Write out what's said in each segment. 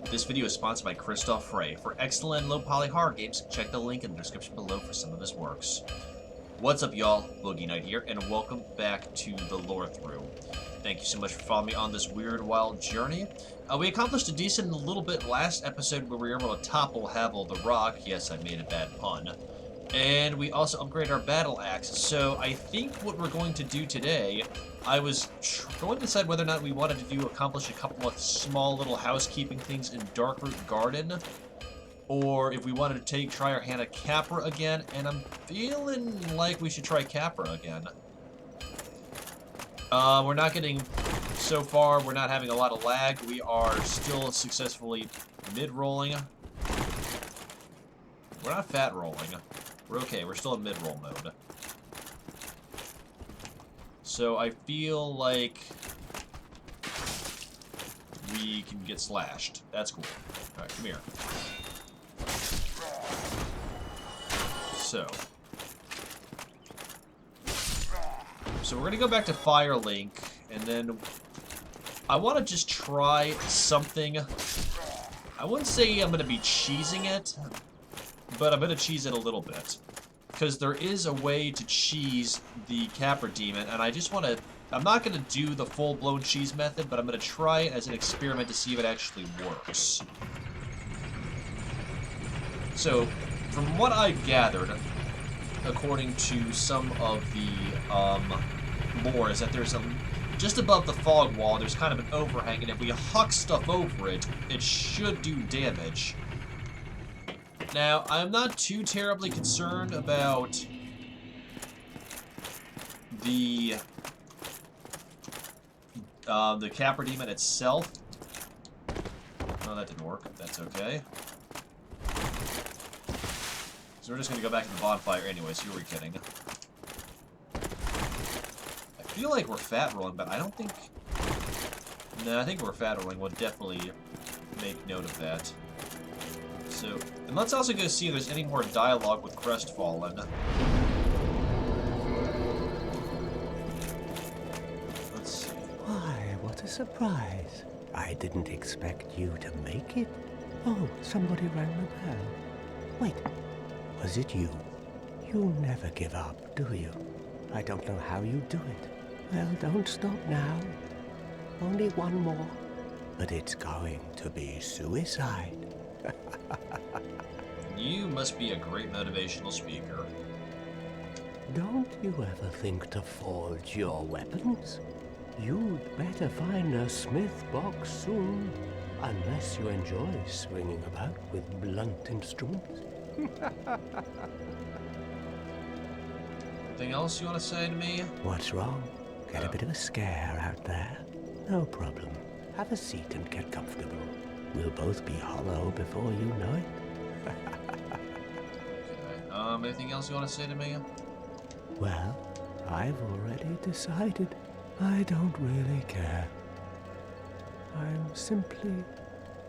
This video is sponsored by Christoph Frey. For excellent low-poly horror games, check the link in the description below for some of his works. What's up, y'all? Boogie Knight here, and welcome back to the lore through. Thank you so much for following me on this weird, wild journey. We accomplished a decent little bit last episode where we were able to topple Havel the Rock. Yes, I made a bad pun. And we also upgraded our battle axe. So I think what we're going to do today, I was going to decide whether or not we wanted to accomplish a couple of small little housekeeping things in Darkroot Garden, or if we wanted to try our hand at Capra again, and I'm feeling like we should try Capra again. We're not getting, so far, we're not having a lot of lag. We are still successfully mid-rolling. We're not fat rolling. We're okay, we're still in mid-roll mode. So I feel like we can get slashed. That's cool. Alright, come here. So we're gonna go back to Firelink, and then I want to just try something. I wouldn't say I'm gonna be cheesing it, but I'm gonna cheese it a little bit, because there is a way to cheese the Capra Demon, and I just want to. I'm not gonna do the full-blown cheese method, but I'm gonna try it as an experiment to see if it actually works. So, from what I've gathered, according to some of the lore, is that there's just above the fog wall, there's kind of an overhang, and if we huck stuff over it, it should do damage. Now, I'm not too terribly concerned about the Capra Demon itself. Oh, that didn't work. That's okay. So we're just going to go back to the bonfire anyways. You were kidding. I feel like we're fat rolling, but I don't think... No, I think we're fat rolling. We'll definitely make note of that. So, and let's also go see if there's any more dialogue with Crestfallen. Let's see. Why, what a surprise. I didn't expect you to make it. Oh, somebody rang the bell. Wait, was it you? You never give up, do you? I don't know how you do it. Well, don't stop now. Only one more. But it's going to be suicide. You must be a great motivational speaker. Don't you ever think to forge your weapons? You'd better find a smith box soon, unless you enjoy swinging about with blunt instruments. Anything else you want to say to me? What's wrong? Get a bit of a scare out there? No problem. Have a seat and get comfortable. We'll both be hollow before you know it. Okay. Anything else you want to say to me? Well, I've already decided. I don't really care. I'm simply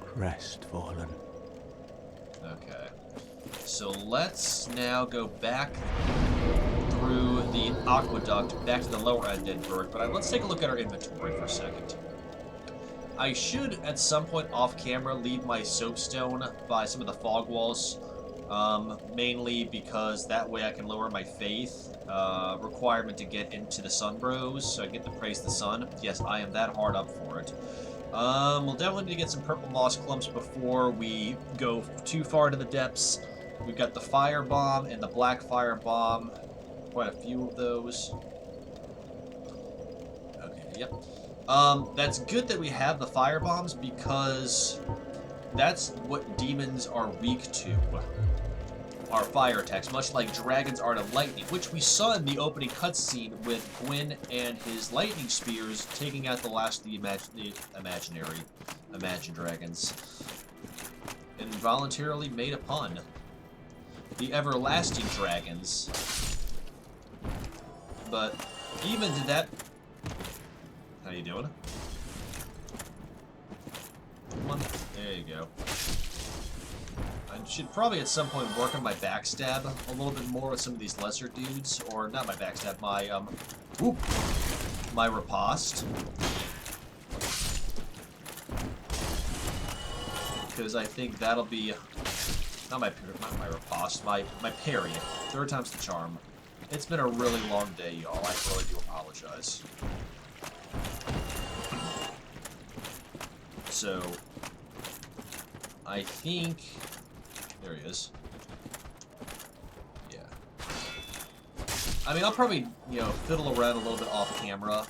crestfallen. Okay. So let's now go back through the aqueduct back to the lower end of Burg, but let's take a look at our inventory for a second. I should, at some point off camera, leave my soapstone by some of the fog walls, mainly because that way I can lower my faith requirement to get into the Sun Bros, so I get to praise the sun. Yes, I am that hard up for it. We'll definitely need to get some purple moss clumps before we go too far into the depths. We've got the fire bomb and the black fire bomb, quite a few of those. Okay, yep. That's good that we have the fire bombs, because that's what demons are weak to. Our fire attacks, much like dragons are to lightning, which we saw in the opening cutscene with Gwyn and his lightning spears taking out the last of the imagined dragons. Involuntarily made a pun. The everlasting dragons. But even to that... How you doing? Come on. There you go. I should probably at some point work on my backstab a little bit more with some of these lesser dudes. Or not my backstab, my riposte. because I think that'll be not my riposte, my parry. 3rd time's the charm. It's been a really long day, y'all. I really do apologize. So I think there he is. Yeah. I mean, I'll probably, you know, fiddle around a little bit off camera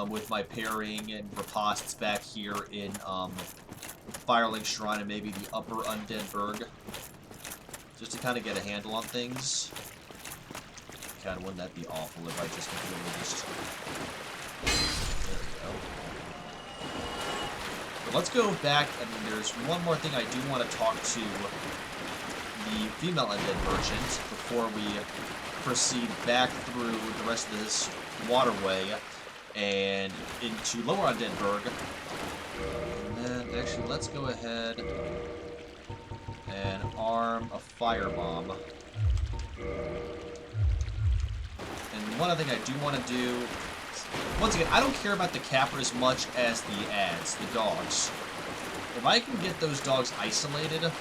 with my parrying and ripostes back here in Firelink Shrine and maybe the upper Undead Burg, just to kind of get a handle on things. God, wouldn't that be awful if I just completely just... There we go. But let's go back. I mean, there's one more thing I do want to talk to the female Undead Merchant before we proceed back through the rest of this waterway and into Lower Undead Burg. And then, actually, let's go ahead and arm a firebomb. And one other thing I do want to do, once again, I don't care about the capper as much as the ads, the dogs. If I can get those dogs isolated and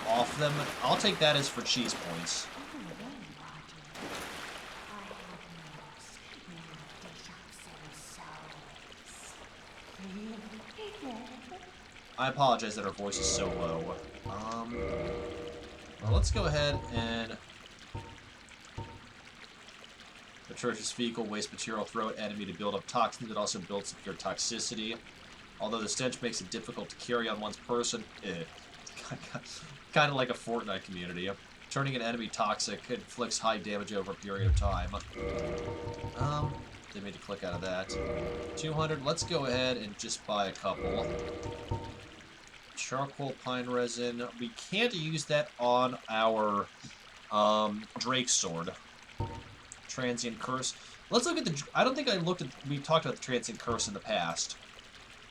off them, I'll take that as for cheese points. I apologize that our voice is so low. Well, let's go ahead and... Atrocious vehicle, waste material, throw at enemy to build up toxins. It also builds up your toxicity. Although the stench makes it difficult to carry on one's person. Kind of like a Fortnite community. Turning an enemy toxic inflicts high damage over a period of time. Didn't mean to click out of that. 200. Let's go ahead and just buy a couple. Charcoal pine resin. We can't use that on our Drake sword. Transient curse. Let's look at the... I don't think I looked at... We talked about the transient curse in the past.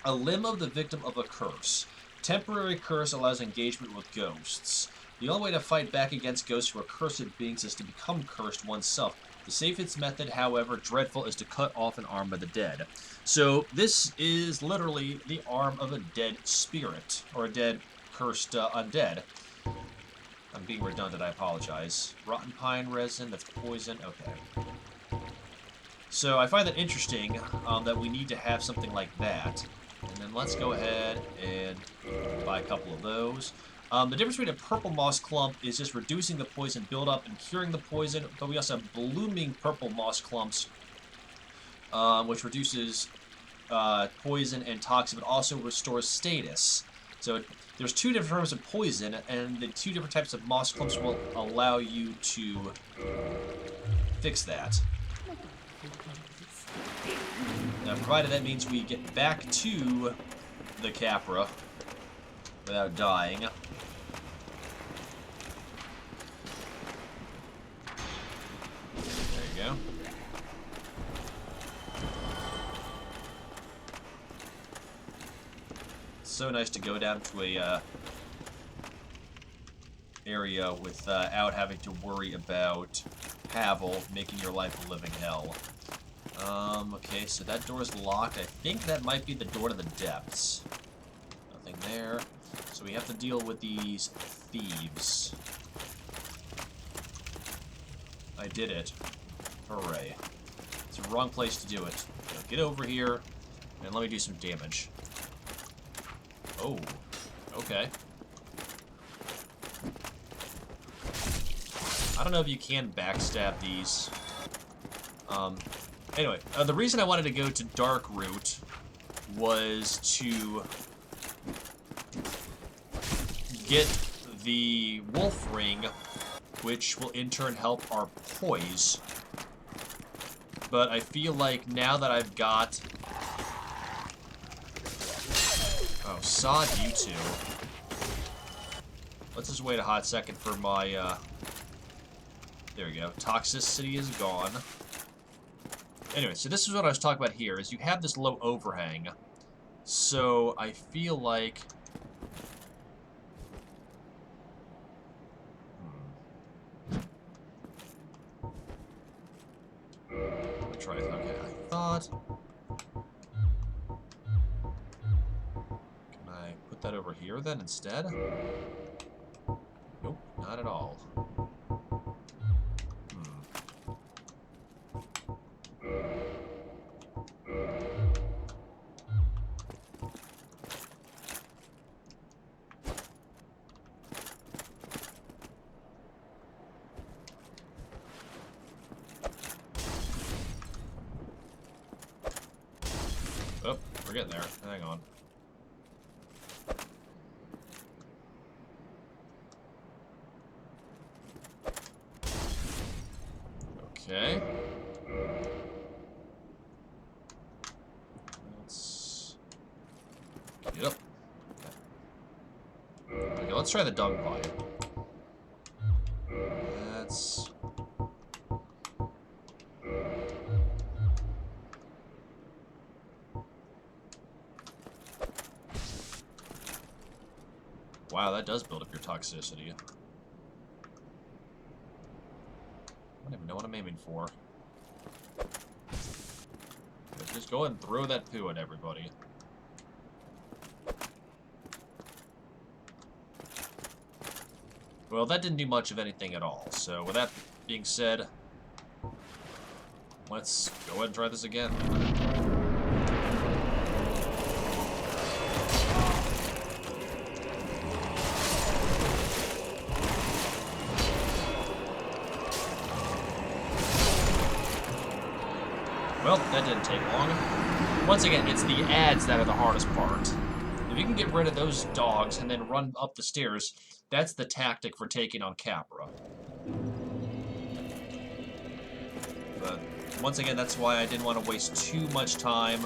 A limb of the victim of a curse. Temporary curse allows engagement with ghosts. The only way to fight back against ghosts who are cursed beings is to become cursed oneself. The safest method, however dreadful, is to cut off an arm of the dead. So this is literally the arm of a dead spirit, or a dead cursed undead. I'm being redundant, I apologize. Rotten pine resin, that's poison, okay. So I find that interesting, that we need to have something like that. And then let's go ahead and buy a couple of those. The difference between a purple moss clump is just reducing the poison buildup and curing the poison, but we also have blooming purple moss clumps, which reduces poison and toxin, but also restores status. So there's 2 different forms of poison, and the 2 different types of moss clumps will allow you to fix that. Now, provided that means we get back to the Capra without dying. There you go. So nice to go down to a area without having to worry about Havel making your life a living hell. Okay, so that door's locked. I think that might be the door to the depths. Nothing there. So we have to deal with these thieves. I did it. Hooray. It's the wrong place to do it. Now get over here, and let me do some damage. Oh, okay. I don't know if you can backstab these. Anyway, the reason I wanted to go to Dark Root was to get the Wolf Ring, which will in turn help our poise. But I feel like now that I've got... Oh, sod you two. Let's just wait a hot second for my, there we go. Toxicity is gone. Anyway, so this is what I was talking about here, is you have this low overhang. So I feel like... Let me try it. Okay, I thought... Can I Put that over here then instead? Nope, not at all. Oh, we're getting there. Hang on. Okay. Let's get up. Okay, let's try the dog pie. That's... Wow, that does build up your toxicity. I don't even know what I'm aiming for. Just go ahead and throw that poo at everybody. Well, that didn't do much of anything at all, so with that being said, let's go ahead and try this again. Well, that didn't take long. Once again, it's the ads that are the hardest part. If you can get rid of those dogs and then run up the stairs, that's the tactic for taking on Capra. But once again, that's why I didn't want to waste too much time.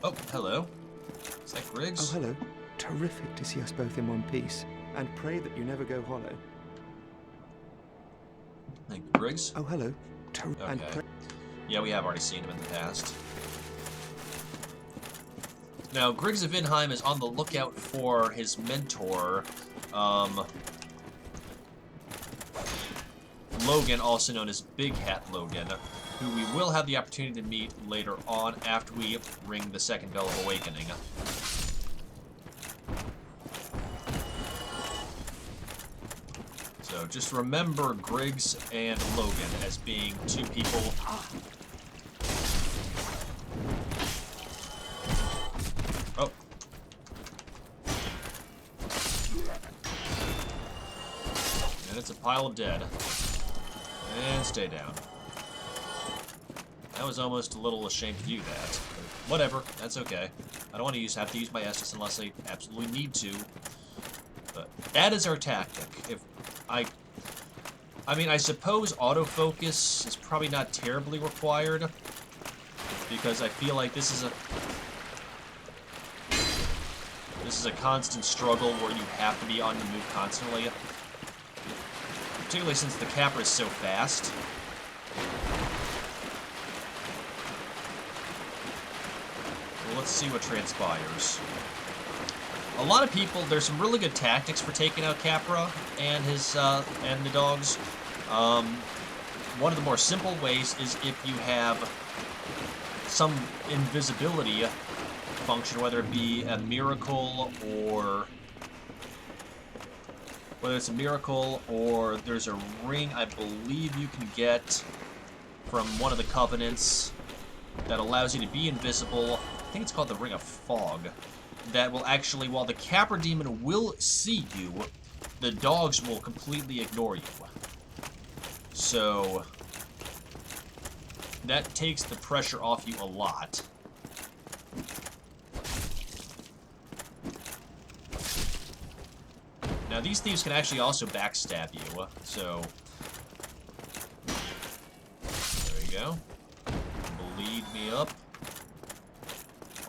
Oh, hello. Is that Griggs? Oh, hello. Terrific to see us both in one piece. And pray that you never go hollow. Thank you, Griggs. Oh, hello. Okay. Yeah, we have already seen him in the past. Now, Griggs of Vinheim is on the lookout for his mentor, Logan, also known as Big Hat Logan, who we will have the opportunity to meet later on after we ring the second bell of awakening. So just remember Griggs and Logan as being two people. Oh. And it's a pile of dead. And stay down. I was almost a little ashamed to do that. But whatever, that's okay. I don't want to have to use my Estus unless I absolutely need to. But that is our tactic. If I mean, I suppose autofocus is probably not terribly required, because I feel like this is a constant struggle where you have to be on the move constantly. Particularly since the Capra is so fast. Well, let's see what transpires. A lot of people, there's some really good tactics for taking out Capra and his and the dogs. One of the more simple ways is if you have some invisibility function, whether it be a miracle or there's a ring I believe you can get from one of the covenants that allows you to be invisible. I think it's called the Ring of Fog. That will actually, while the Capra Demon will see you, the dogs will completely ignore you. So that takes the pressure off you a lot. Now these thieves can actually also backstab you, so there you go. Bleed me up.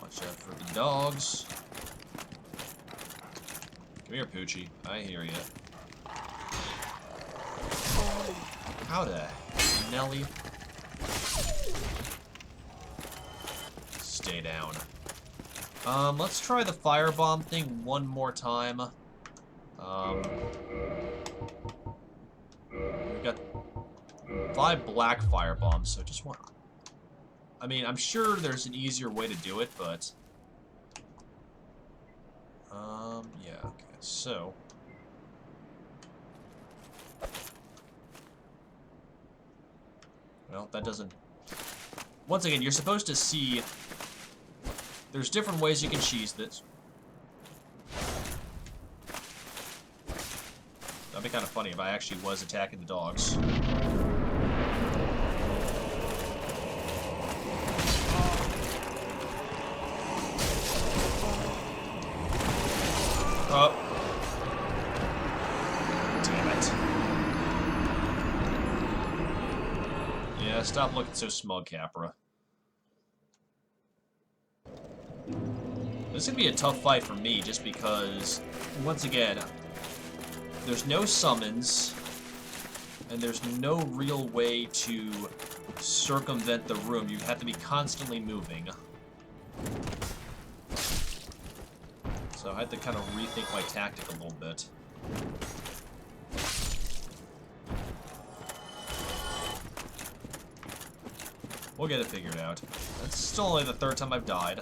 Watch out for the dogs. Come here, Poochie. I hear you. How the Nelly? Stay down. Let's try the firebomb thing one more time. We've got 5 black firebombs, so just one. I mean, I'm sure there's an easier way to do it, but Yeah, okay, so... Well, that doesn't... Once again, you're supposed to see... There's different ways you can cheese this. That'd be kind of funny if I actually was attacking the dogs. Oh. Damn it. Yeah, stop looking so smug, Capra. This is going to be a tough fight for me, just because, once again, there's no summons, and there's no real way to circumvent the room. You have to be constantly moving. So I had to kind of rethink my tactic a little bit. We'll get it figured out. That's still only the third time I've died.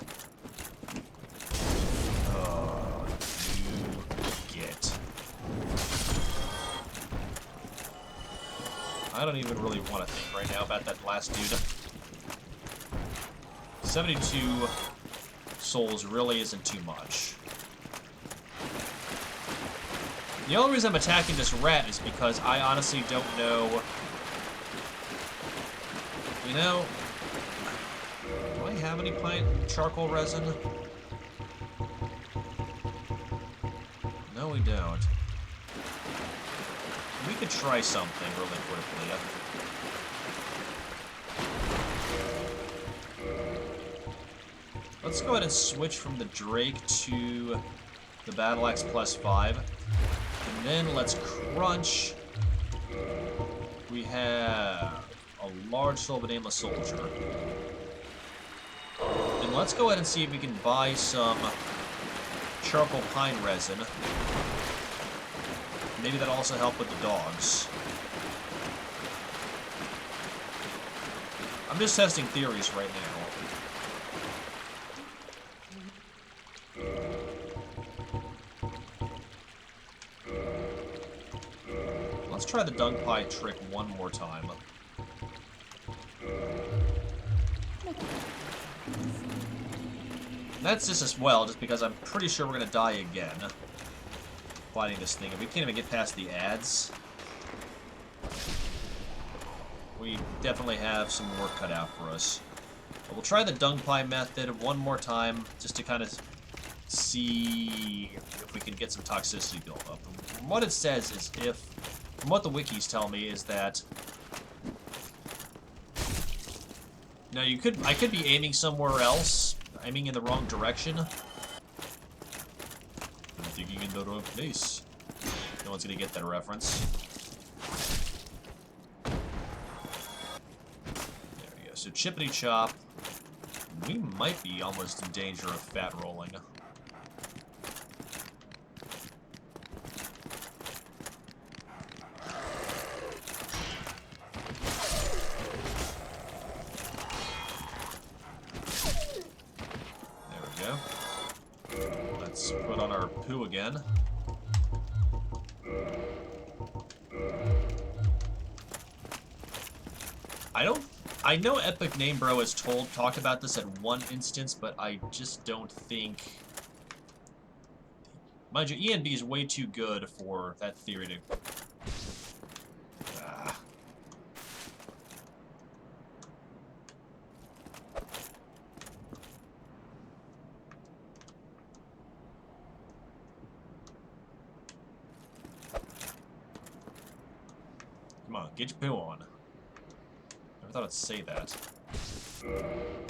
Oh, you get. I don't even really want to think right now about that last dude. 72 souls really isn't too much. The only reason I'm attacking this rat is because I honestly don't know... You know... Do I have any pine charcoal resin? No, we don't. We could try something really quickly. Let's go ahead and switch from the Drake to the Battle Axe +5. And then let's crunch. We have a large soul of a nameless soldier. And let's go ahead and see if we can buy some charcoal pine resin. Maybe that'll also help with the dogs. I'm just testing theories right now. Let's try the dung pie trick one more time. That's just as well, just because I'm pretty sure we're gonna die again fighting this thing. If we can't even get past the ads, we definitely have some work cut out for us. But we'll try the dung pie method one more time, just to kind of see if we can get some toxicity built up. From what it says is from what the wikis tell me is that... Now I could be aiming somewhere else, aiming in the wrong direction. I'm thinking in the wrong place. No one's gonna get that reference. There we go. So chippity chop. We might be almost in danger of fat rolling. Let's put on our poo again. I know Epic Name Bro has talked about this at one instance, but I just don't think... Mind you, ENB is way too good for that theory to... Come on, get your poo on. Never thought I'd say that.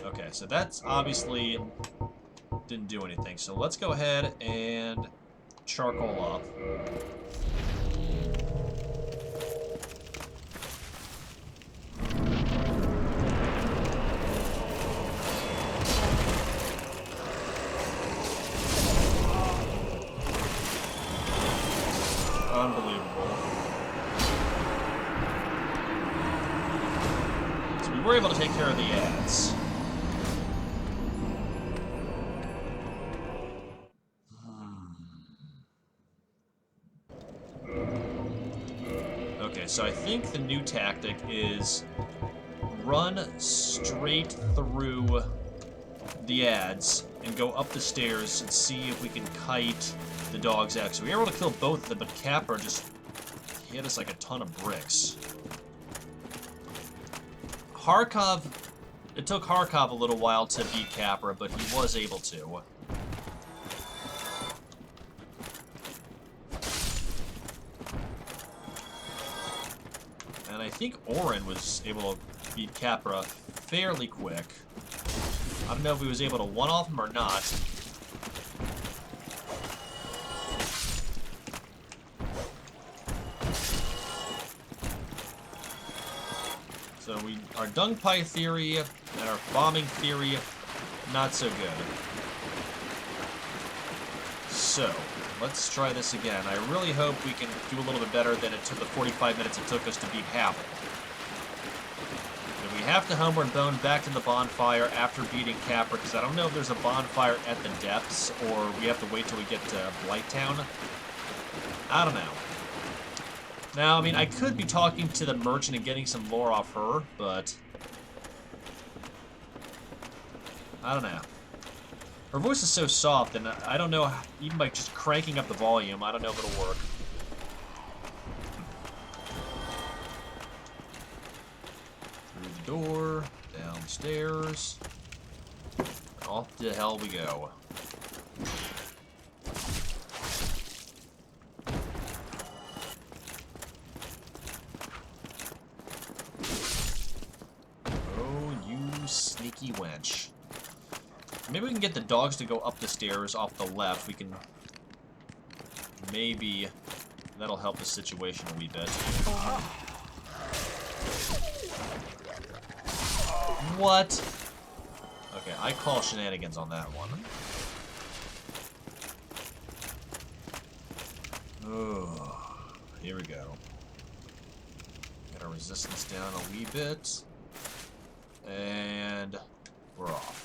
Okay, so that's obviously didn't do anything. So let's go ahead and charcoal up. Unbelievable. So we were able to take care of the ads. so I think the new tactic is run straight through the ads and go up the stairs and see if we can kite the dogs out. So we were able to kill both of them, but Capra just hit us like a ton of bricks. Harkov, it took Harkov a little while to beat Capra, but he was able to. And I think Orin was able to beat Capra fairly quick. I don't know if he was able to one-off him or not. So our dung pie theory and our bombing theory, not so good. So, let's try this again. I really hope we can do a little bit better than it took the 45 minutes it took us to beat Havel. And we have to homeward bone back to the bonfire after beating Capra, because I don't know if there's a bonfire at the depths, or we have to wait till we get to Blighttown. I don't know. Now, I mean, I could be talking to the merchant and getting some lore off her, but I don't know. Her voice is so soft, and I don't know, even by just cranking up the volume, I don't know if it'll work. Through the door, downstairs, off to hell we go. Sneaky wench. Maybe we can get the dogs to go up the stairs off the left. We can... Maybe that'll help the situation a wee bit. What? Okay, I call shenanigans on that one. Oh, here we go. Get our resistance down a wee bit. And we're off.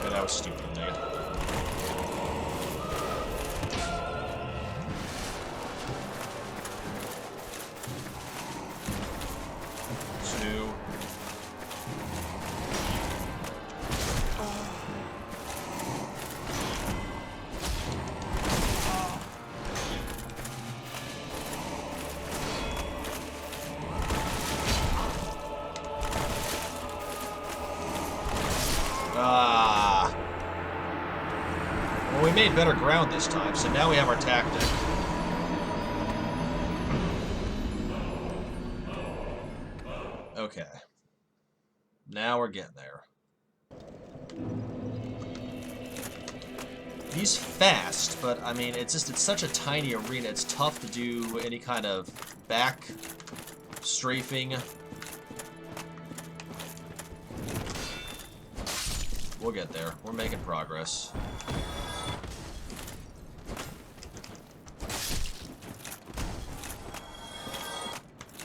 That was stupid of me. Two. Well, we made better ground this time, so now we have our tactic. Okay. Now we're getting there. He's fast, but I mean, it's such a tiny arena, it's tough to do any kind of back strafing. We'll get there. We're making progress.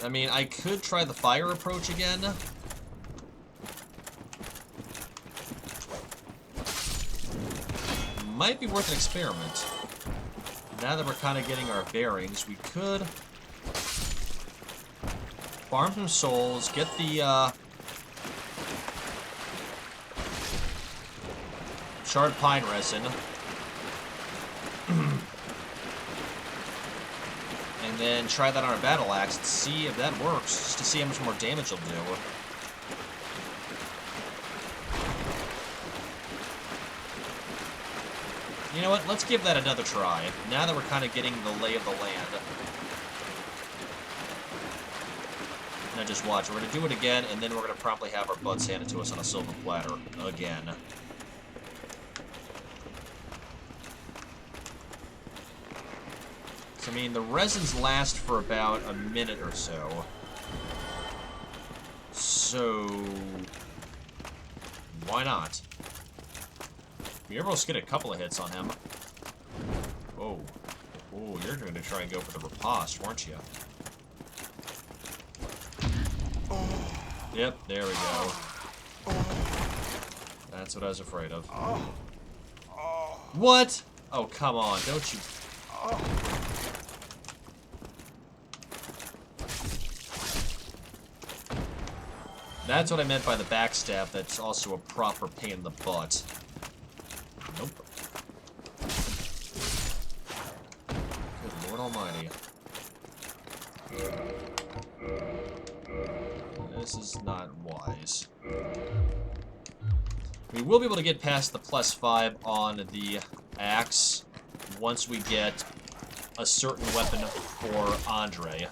I mean, I could try the fire approach again. Might be worth an experiment. Now that we're kind of getting our bearings, we could farm some souls, get the shard pine resin, and then try that on our battle axe and see if that works, just to see how much more damage it'll do. You know what, let's give that another try, now that we're kind of getting the lay of the land. Now just watch, we're going to do it again, and then we're going to promptly have our butts handed to us on a silver platter, again. I mean, the resins last for about a minute or so. So... why not? You're able to get a couple of hits on him. Whoa. Oh, you're going to try and go for the riposte, weren't you? Yep, there we go. That's what I was afraid of. What? Oh, come on, don't you... That's what I meant by the backstab. That's also a proper pain in the butt. Nope. Good Lord Almighty. This is not wise. We will be able to get past the +5 on the axe once we get a certain weapon for Andre.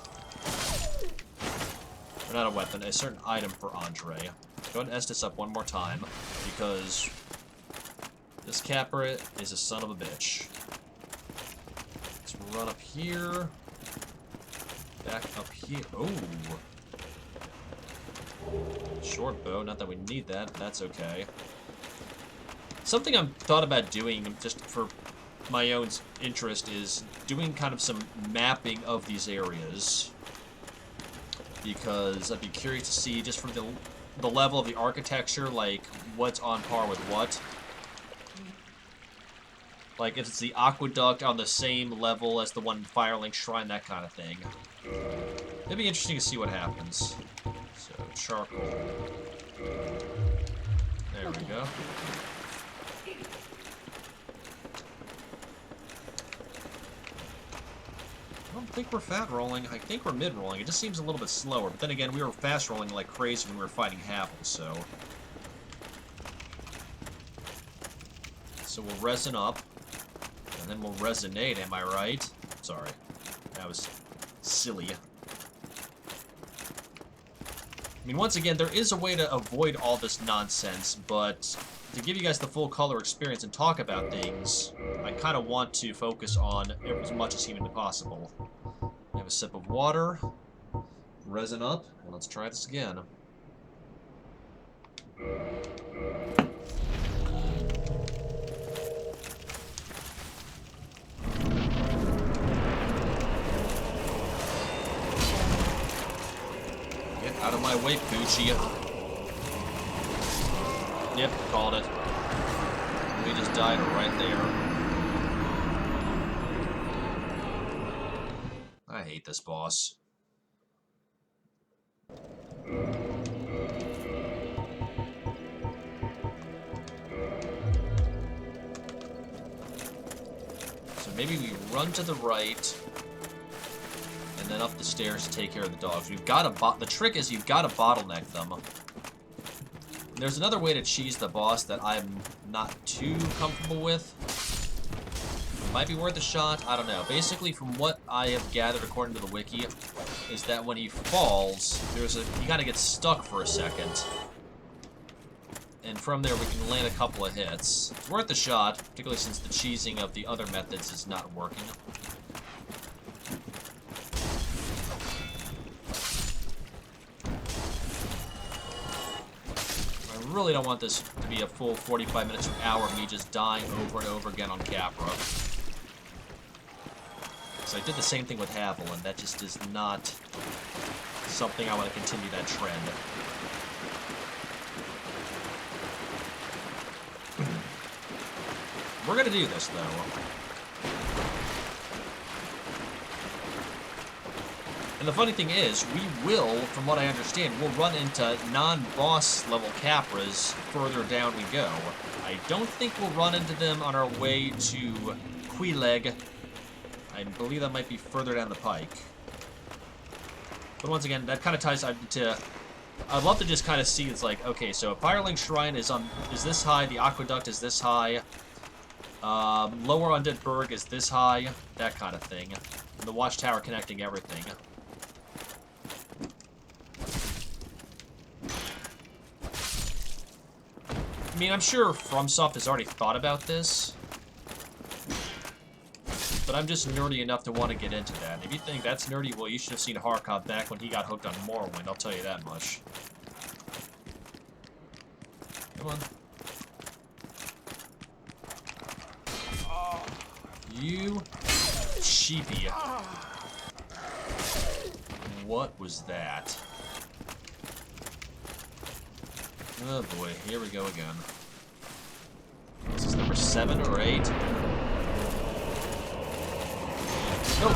Or not a weapon, a certain item for Andre. Go ahead and S this up one more time, because this Capra is a son of a bitch. Let's run up here. Back up here. Oh! Short bow, not that we need that, but that's okay. Something I've thought about doing, just for my own interest, is doing kind of some mapping of these areas. Because I'd be curious to see, just from the level of the architecture, like, what's on par with what. Like, if it's the aqueduct on the same level as the one in Firelink Shrine, that kind of thing. It'd be interesting to see what happens. So, charcoal. There we go. I don't think we're fat rolling. I think we're mid rolling. It just seems a little bit slower. But then again, we were fast rolling like crazy when we were fighting Havel, so. So we'll resin up. And then we'll resonate, am I right? Sorry. That was silly. I mean, once again, there is a way to avoid all this nonsense, but to give you guys the full color experience and talk about things, I kind of want to focus on as much as humanly possible. Have a sip of water, resin up, and let's try this again. Get out of my way, Poochie. Yep, called it. We just died right there. I hate this boss. So maybe we run to the right, and then up the stairs to take care of the dogs. We've got to the trick is you've got to bottleneck them. There's another way to cheese the boss that I'm not too comfortable with. It might be worth a shot, I don't know. Basically, from what I have gathered according to the wiki, is that when he falls, he kind of gets stuck for a second. And from there, we can land a couple of hits. It's worth a shot, particularly since the cheesing of the other methods is not working. I really don't want this to be a full 45 minutes or an hour of me just dying over and over again on Capra. So I did the same thing with Havel, and that just is not something I want to continue that trend. We're going to do this, though. And the funny thing is, we will, from what I understand, we'll run into non-boss level Capras further down we go. I don't think we'll run into them on our way to Quileg. I believe that might be further down the pike. But once again, that kind of ties into... I'd love to just kind of see, it's like, okay, so Firelink Shrine is this high, the Aqueduct is this high, Lower Undead Burg is this high, that kind of thing. And the Watchtower connecting everything. I mean, I'm sure FromSoft has already thought about this. But I'm just nerdy enough to want to get into that. If you think that's nerdy, well, you should have seen Harkov back when he got hooked on Morrowind, I'll tell you that much. Come on. You sheepy. What was that? Oh boy, here we go again. This is number 7 or 8. Nope.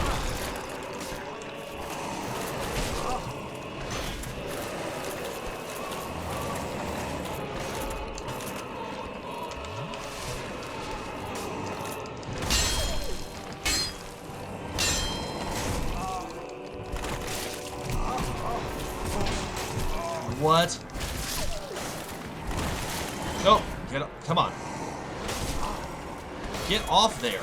What? No, get up. Come on. Get off there.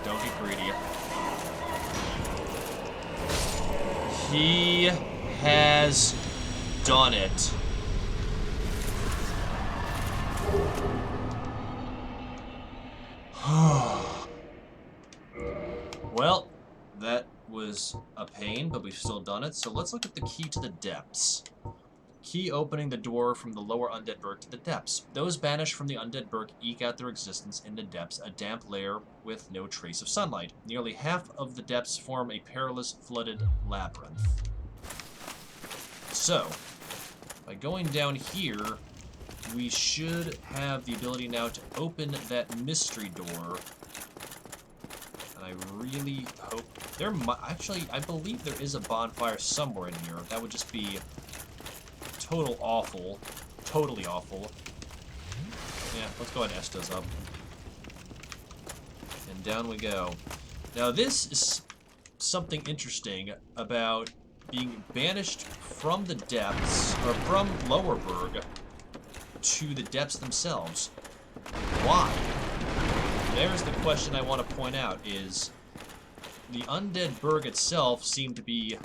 Don't get greedy. He has done it. Well, that was a pain, but we've still done it. So let's look at the key to the depths. Key opening the door from the lower undead Burg to the depths. Those banished from the undead Burg eke out their existence in the depths, a damp lair with no trace of sunlight. Nearly half of the depths form a perilous, flooded labyrinth. So, by going down here, we should have the ability now to open that mystery door. And I really hope... there might... actually, I believe there is a bonfire somewhere in here. That would just be... total awful. Totally awful. Yeah, let's go ahead and Estes up. And down we go. Now this is something interesting about being banished from the depths, or from Lower Burg, to the depths themselves. Why? There's the question I want to point out, is the undead Burg itself seemed to be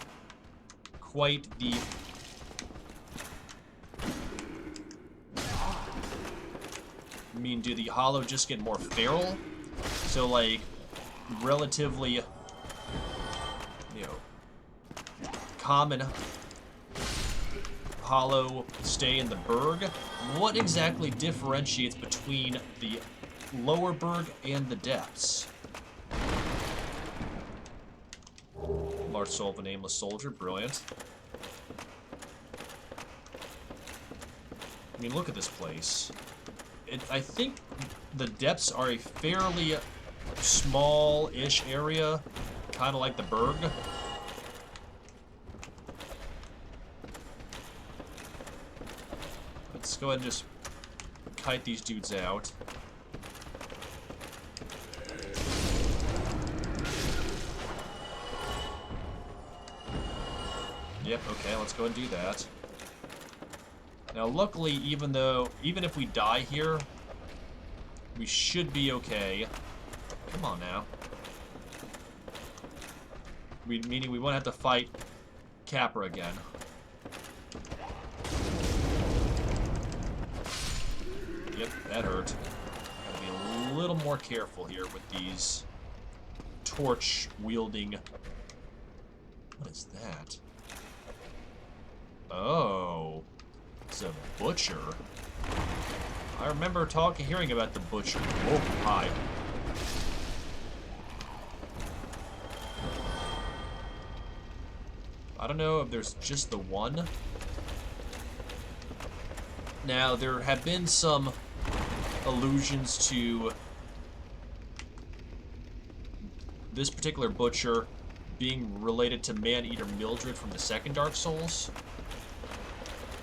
quite the... I mean, do the Hollow just get more feral? So, like, relatively, you know, common Hollow stay in the Burg? What exactly differentiates between the Lower Burg and the depths? Large soul of a nameless soldier, brilliant. I mean, look at this place. I think the depths are a fairly small-ish area, kind of like the Burg. Let's go ahead and just kite these dudes out. Yep, okay, let's go and do that. Now, luckily, even if we die here, we should be okay. Come on now. Meaning we won't have to fight Capra again. Yep, that hurt. Gotta be a little more careful here with these torch-wielding... What is that? Oh, it's a butcher. I remember hearing about the butcher. Oh, hi. I don't know if there's just the one. Now, there have been some allusions to this particular butcher being related to Man-Eater Mildred from the second Dark Souls.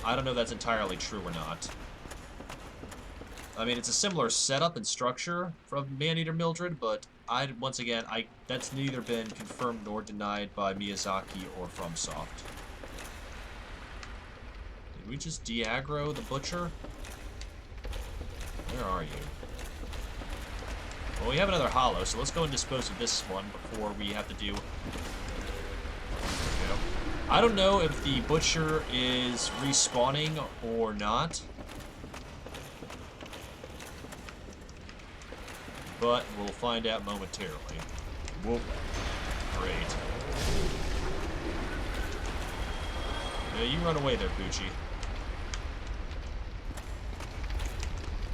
I don't know if that's entirely true or not. I mean, it's a similar setup and structure from Man-Eater Mildred, but once again, that's neither been confirmed nor denied by Miyazaki or FromSoft. Did we just de-aggro the butcher? Where are you? Well, we have another hollow, so let's go and dispose of this one before we have to do... I don't know if the butcher is respawning or not. But we'll find out momentarily. Whoop. Great. Yeah, you run away there, Poochie.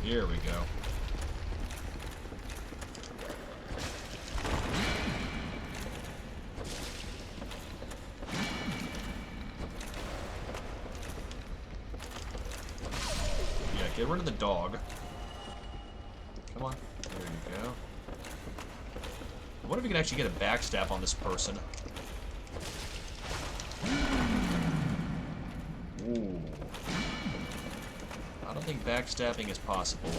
Here we go. Yeah, get rid of the dog. Come on. There you go. I wonder if we can actually get a backstab on this person. Ooh. I don't think backstabbing is possible.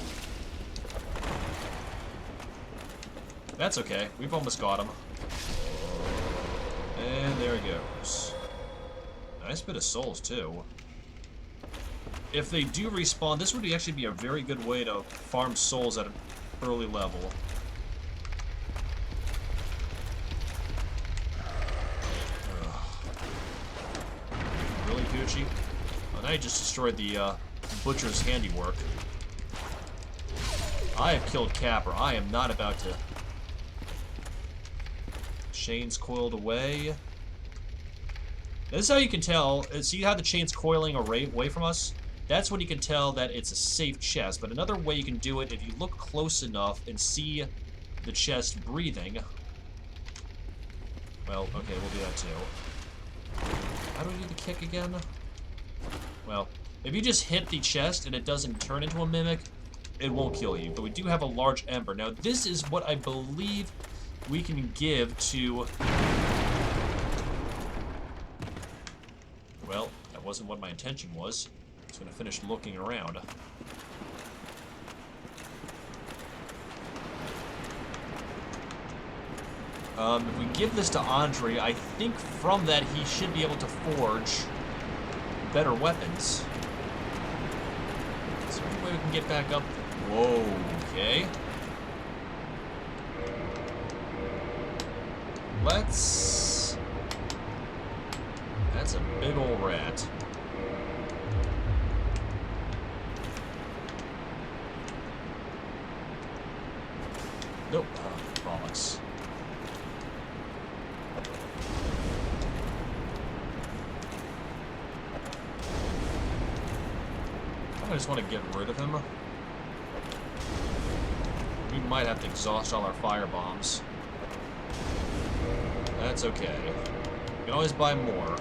That's okay. We've almost got him. And there he goes. Nice bit of souls, too. If they do respawn, this would actually be a very good way to farm souls at an early level. Really, Gucci? Oh, now you just destroyed the butcher's handiwork. I have killed Capra. I am not about to... Chains coiled away. This is how you can tell. See how the chain's coiling away from us? That's when you can tell that it's a safe chest. But another way you can do it, if you look close enough and see the chest breathing. Well, okay, we'll do that too. How do we do the kick again? Well, if you just hit the chest and it doesn't turn into a mimic, it won't kill you. But we do have a large ember. Now, this is what I believe we can give to... Well, that wasn't what my intention was. I was going to finish looking around. If we give this to Andre, I think from that he should be able to forge better weapons. Is there any way we can get back up? Whoa, okay. Let's... That's a big old rat. Nope. Oh, bollocks. I just want to get rid of him. We might have to exhaust all our fire bombs. That's okay. We can always buy more.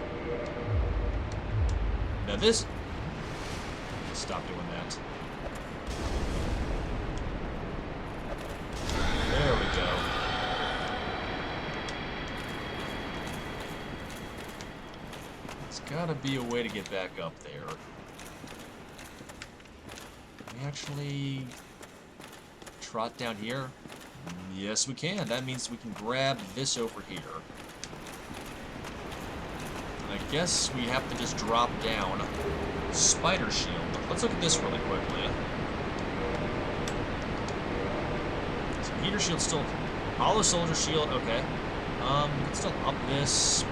Now this... Stop doing that. There we go. There's gotta be a way to get back up there. Can we actually trot down here? Yes, we can. That means we can grab this over here. And I guess we have to just drop down. Spider shield. Let's look at this really quickly. So heater shield still. Hollow soldier shield. Okay. We can still up this.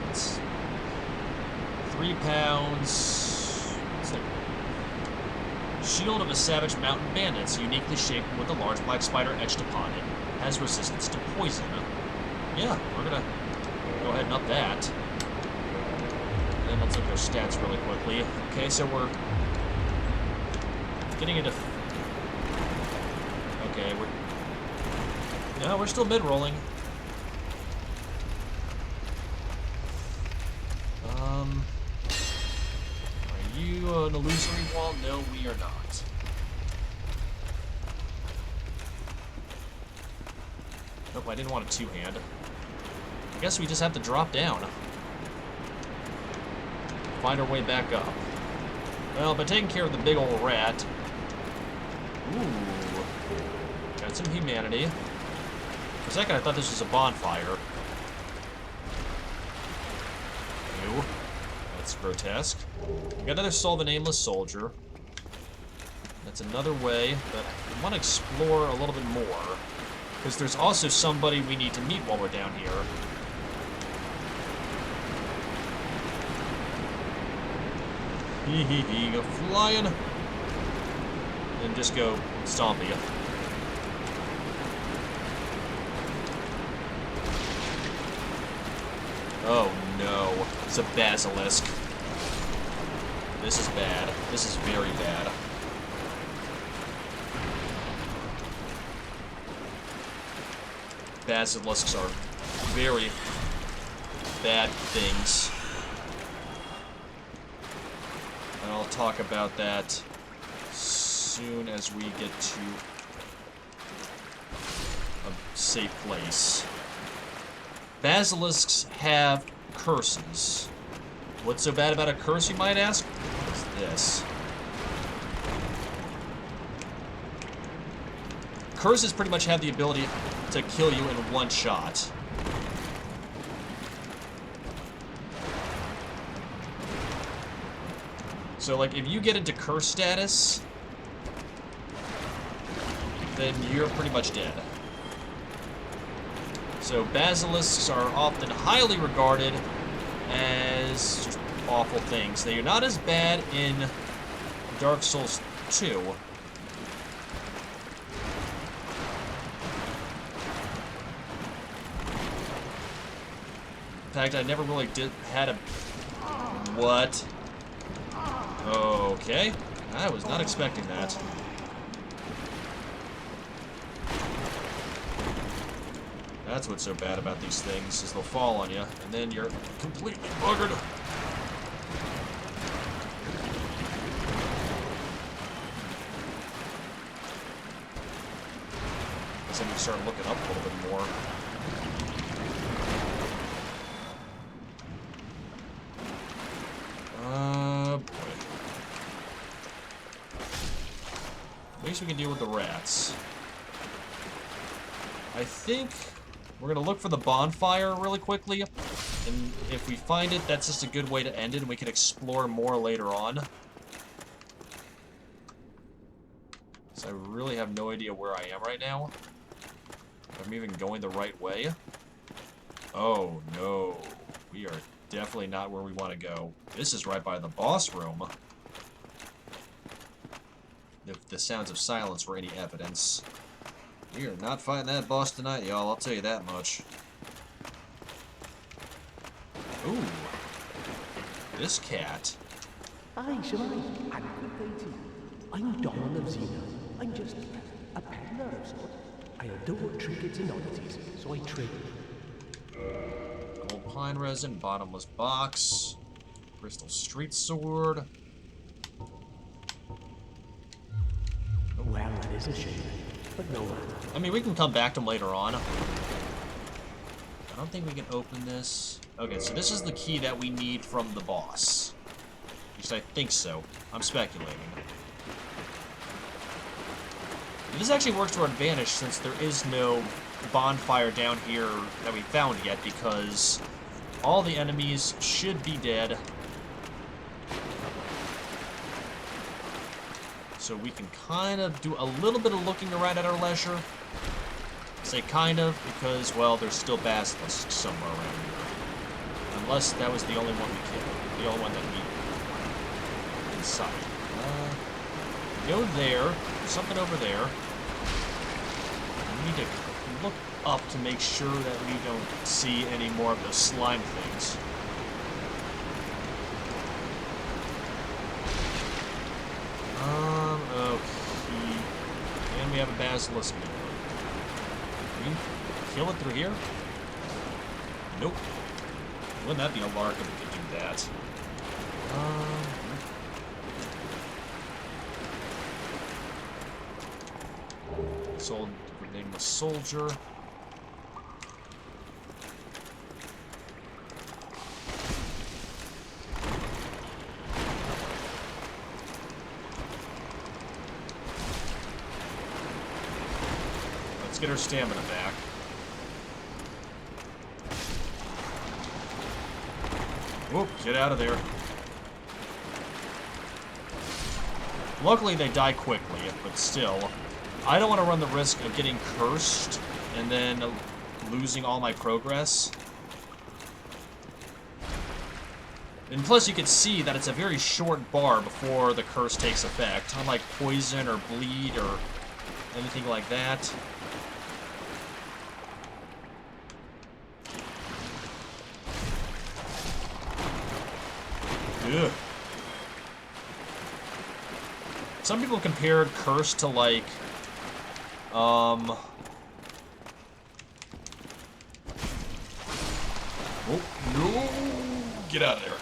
It's 3 pounds. It's like shield of a savage mountain bandits, uniquely shaped with a large black spider etched upon it. Has resistance to poison. Yeah, we're gonna go ahead and up that. And then let's look at our stats really quickly. Okay, so we're getting into... Okay, no, we're still mid-rolling. Are you an illusory wall? No, we are not. Nope, I didn't want a two-hand. I guess we just have to drop down. Find our way back up. Well, by taking care of the big old rat... Ooh. Got some humanity. For a second, I thought this was a bonfire. Ew. That's grotesque. We got another soul of a nameless soldier. That's another way, but I want to explore a little bit more. Because there's also somebody we need to meet while we're down here. Hee, go flying. And just go stomp you. Oh no, it's a basilisk. This is bad. This is very bad. Basilisks are very bad things. And I'll talk about that soon as we get to a safe place. Basilisks have curses. What's so bad about a curse, you might ask? What's this? Curses pretty much have the ability to kill you in one shot. So, like, if you get into curse status, then you're pretty much dead. So, basilisks are often highly regarded as just awful things. They are not as bad in Dark Souls 2. In fact, I never really had a... What? Okay. I was not expecting that. That's what's so bad about these things, is they'll fall on you, and then you're completely buggered. So I'm gonna start looking up a little bit more. Boy. At least we can deal with the rats. I think we're gonna look for the bonfire really quickly, and if we find it, that's just a good way to end it, and we can explore more later on. So I really have no idea where I am right now. If I'm even going the right way. Oh no, we are definitely not where we want to go. This is right by the boss room. If the sounds of silence were any evidence. We are not fighting that boss tonight, y'all, I'll tell you that much. Ooh. This cat. Aye, shall I? I'm Dawn of Xena. I'm just a peddler of sorts. I adore trinkets and oddities, so I trade. Gold pine resin, bottomless box, crystal street sword. Well, that is a shame, but no matter. I mean, we can come back to them later on. I don't think we can open this. Okay, so this is the key that we need from the boss. At least I think so. I'm speculating. This actually works to our advantage since there is no bonfire down here that we found yet, because All the enemies should be dead. So we can kind of do a little bit of looking around at our leisure. I say kind of, because, well, there's still basilisks somewhere around here. Unless that was the only one we killed. The only one that we inside. Go there. There's something over there. We need to look up to make sure that we don't see any more of those slime things. Okay. And we have a basilisk. Can we kill it through here? Nope. Wouldn't that be a lark if we could do that? Sold nameless soldier. Let's get our stamina back. Whoop, get out of there. Luckily they die quickly, but still. I don't want to run the risk of getting cursed and then losing all my progress. And plus you can see that it's a very short bar before the curse takes effect, unlike poison or bleed or anything like that. Ugh. Some people compared curse to like oh, no! Get out of there.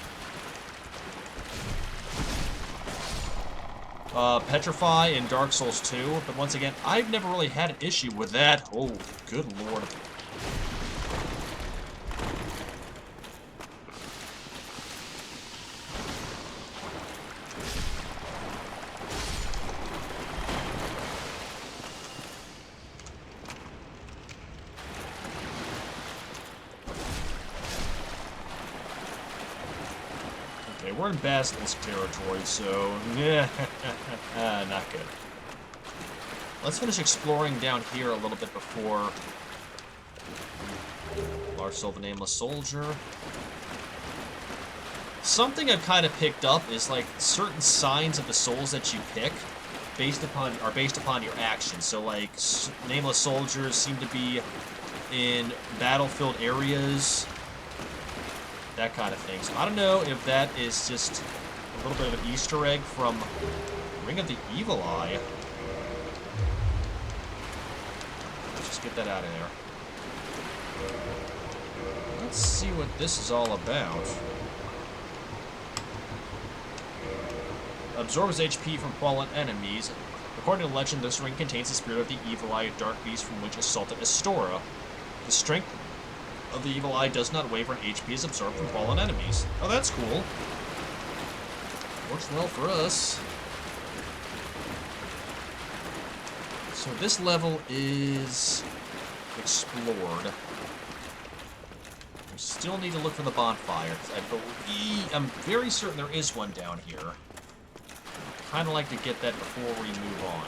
Petrify in Dark Souls 2, but once again, I've never really had an issue with that. Oh, good lord. We're in basilisk territory, so yeah, not good. Let's finish exploring down here a little bit before Large Silver Nameless Soldier. Something I've kind of picked up is like certain signs of the souls that you pick are based upon your actions. So like Nameless Soldiers seem to be in battlefield areas. That kind of thing. So I don't know if that is just a little bit of an Easter egg from Ring of the Evil Eye. Let's just get that out of there. Let's see what this is all about. Absorbs HP from fallen enemies. According to legend, this ring contains the spirit of the Evil Eye, a dark beast from which assaulted Astora. The strength of the Evil Eye does not waver and HP is absorbed from fallen enemies. Oh, that's cool. Works well for us. So this level is explored. We still need to look for the bonfire, because I'm very certain there is one down here. I'd kind of like to get that before we move on.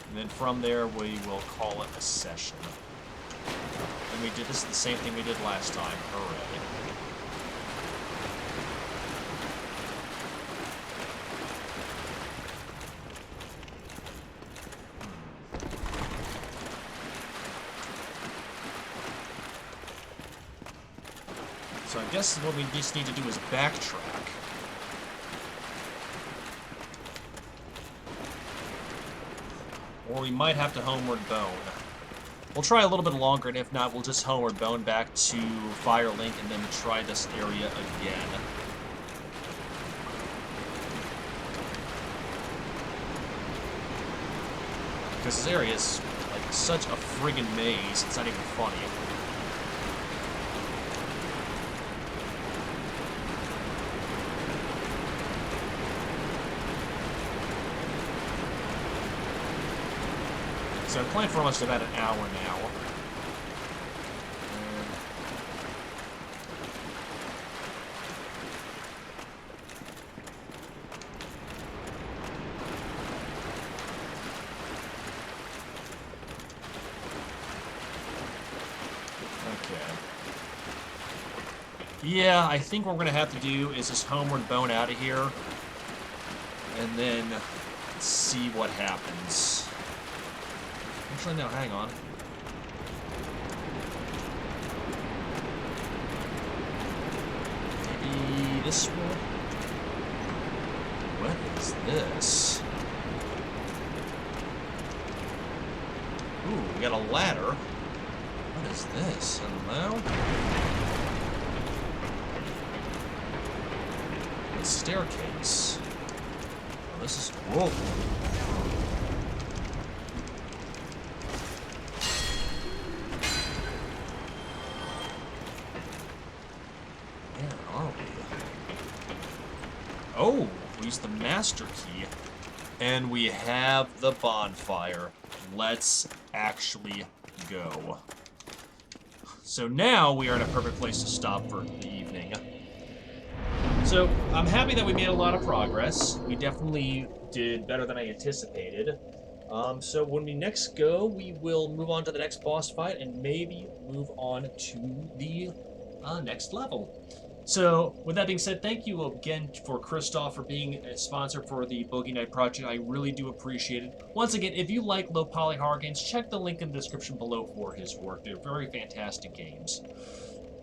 And then from there, we will call it a session. And we did this the same thing we did last time. Hooray. So I guess what we just need to do is backtrack. Or we might have to Homeward Bone. We'll try a little bit longer, and if not, we'll just Homeward Bone back to Firelink and then try this area again. Because this area is like such a friggin' maze, it's not even funny. So I'm playing for almost about an hour now. Yeah, I think what we're going to have to do is just homeward bone out of here. And then see what happens. Actually, no, hang on. Maybe this one? What is this? Ooh, we got a ladder. What is this? Hello? A staircase. Oh, this is... Whoa. Where are we? Oh, we used the master key. And we have the bonfire. Let's actually go. So now we are in a perfect place to stop for the evening. So I'm happy that we made a lot of progress. We definitely did better than I anticipated. So when we next go, we will move on to the next boss fight and maybe move on to the next level. So with that being said, thank you again for Christoph for being a sponsor for the Boogie Night project. I really do appreciate it. Once again, if you like low poly horror games, check the link in the description below for his work. They're very fantastic games.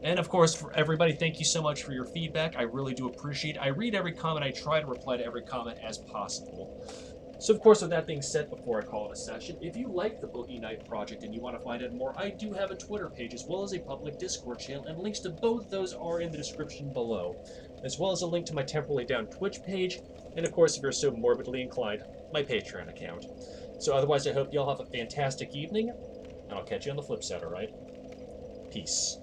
And of course, for everybody, thank you so much for your feedback. I really do appreciate it. I read every comment. I try to reply to every comment as possible. So of course, with that being said, before I call it a session, if you like the Boogie Night project and you want to find out more, I do have a Twitter page as well as a public Discord channel, and links to both those are in the description below, as well as a link to my temporarily down Twitch page, and of course, if you're so morbidly inclined, my Patreon account. So otherwise, I hope you all have a fantastic evening, and I'll catch you on the flip side, alright? Peace.